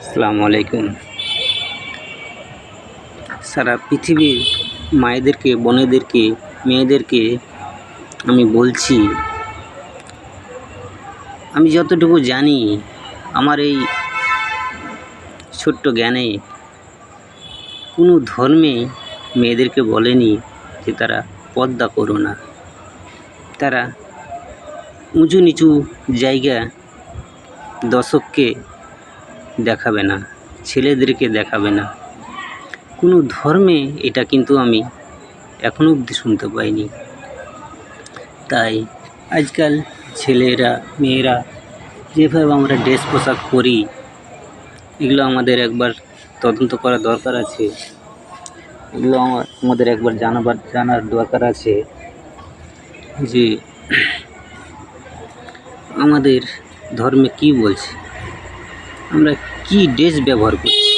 আসসালামু আলাইকুম। সারা পৃথিবীর মায়েদেরকে, বোনেদেরকে, মেয়েদেরকে আমি বলছি, আমি যতটুকু জানি আমার এই ছোট্ট জ্ঞানে কোনো ধর্মে মেয়েদেরকে বলেনি যে তারা পর্দা করো না, তারা উঁচু নিচু জায়গা দর্শককে দেখাবে না, ছেলেদেরকে দেখাবে না। কোনো ধর্মে এটা কিন্তু আমি এখনও অবধি শুনতে পাইনি। তাই আজকাল ছেলেরা, মেয়েরা যেভাবে আমরা ড্রেস পোশাক পরি, এগুলো আমাদের একবার তদন্ত করা দরকার আছে। এগুলো আমাদের একবার জানার দরকার আছে যে আমাদের ধর্মে কি বলছে, আমরা কি ড্রেস ব্যবহার করছি।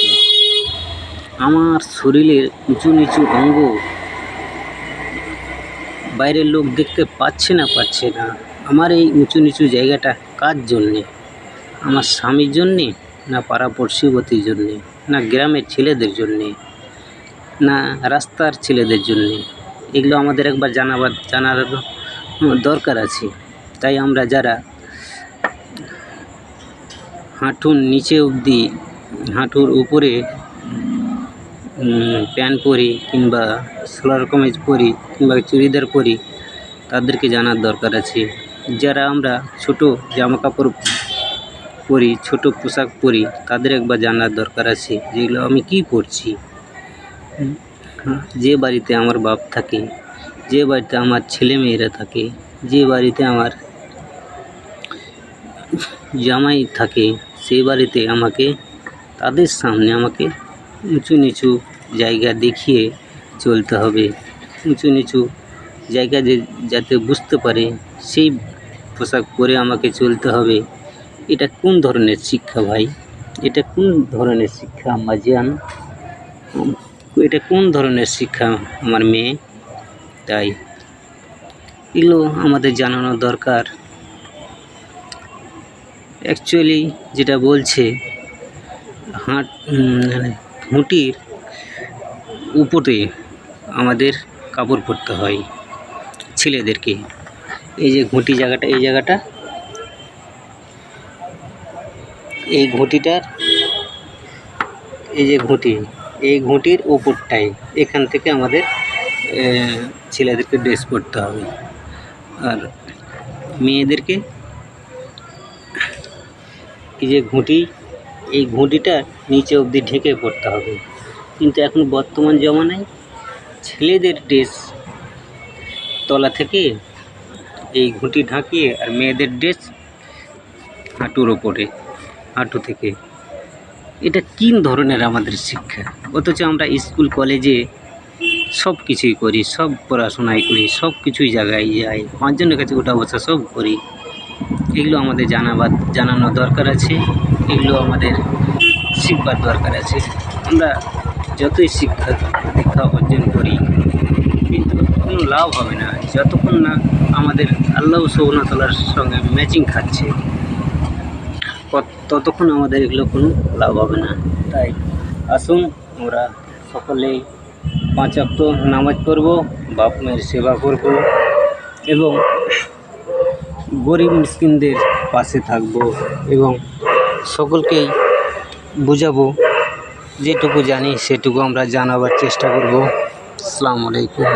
আমার শরীরের উঁচু নিচু অঙ্গ বাইরের লোক দেখতে পাচ্ছে না। আমার এই উঁচু নিচু জায়গাটা কার জন্যে? আমার স্বামীর জন্যে, না পাড়া পড়শিবতীর জন্যে, না গ্রামের ছেলেদের জন্যে, না রাস্তার ছেলেদের জন্যে? এগুলো আমাদের একবার জানার দরকার আছে। তাই আমরা যারা হাঁটুর নিচে অবধি, হাঁটুর উপরে প্যান্ট পরি কিংবা সালোয়ার কামিজ পরি কিংবা চুড়িদার পরি, তাদেরকে জানার দরকার আছে। যারা আমরা ছোট জামা কাপড় পরি, ছোট পোশাক পরি, তাদের একবার জানার দরকার আছে যেগুলো আমি কি পরছি। যে বাড়িতে আমার বাপ থাকে, যে বাড়িতে আমার ছেলে মেয়েরা থাকে, যে বাড়িতে আমার জামাই থাকে, সেই বাড়িতে আমাকে, তাদের সামনে আমাকে উঁচু নিচু জায়গা দেখিয়ে চলতে হবে। উঁচু নিচু জায়গা যাতে বুঝতে পারে সেই পোশাক পরে আমাকে চলতে হবে। এটা কোন ধরনের শিক্ষা ভাই? এটা কোন ধরনের শিক্ষা আমার জান? এটা কোন ধরনের শিক্ষা আমার মেয়ে? তাই এগুলো আমাদের জানানো দরকার। অ্যাকচুয়ালি যেটা বলছে, ঘুঁটির উপরে আমাদের কাপড় পরতে হয় ছেলেদেরকে। এই যে ঘুঁটি জায়গাটা, এই ঘুঁটিটার, এই যে ঘুঁটি, এই ঘুঁটির ওপরটাই, এখান থেকে আমাদের ছেলেদেরকে ড্রেস পরতে হবে। আর মেয়েদেরকে এই যে ঘুঁটি, এই ঘুঁটিটা নিচে অবধি ঢেকে পড়তে হবে। কিন্তু এখন বর্তমান জমানায় ছেলেদের ড্রেস তলা থেকে এই ঘুঁটি ঢাকিয়ে, আর মেয়েদের ড্রেস হাঁটুর ওপরে, হাঁটু থেকে। এটা কী ধরনের আমাদের শিক্ষা? অথচ আমরা স্কুল কলেজে সব কিছুই করি, সব পড়াশোনাই করি, সব কিছুই জায়গায় যাই, পাঁচজনের কাছে ওঠা বসা সব করি। এগুলো আমাদের জানানো দরকার আছে, এগুলো আমাদের শিখবার দরকার আছে। আমরা যতই দীক্ষা অর্জন করি, কিন্তু কোনো লাভ হবে না যতক্ষণ না আমাদের আল্লাহ সুবহানাহু ওয়া তাআলার সঙ্গে ম্যাচিং খাচ্ছে, ততক্ষণ আমাদের এগুলো কোনো লাভ হবে না। তাই আসুন আমরা সকলেই 5 ওয়াক্ত নামাজ পড়ব, বাপ মায়ের সেবা করব এবং গরিব মিসকিনদের পাশে থাকব এবং সকলকেই বুঝাবো। যেটুকু জানি সেটুকু আমরা জানাবার চেষ্টা করব। আসসালামু আলাইকুম।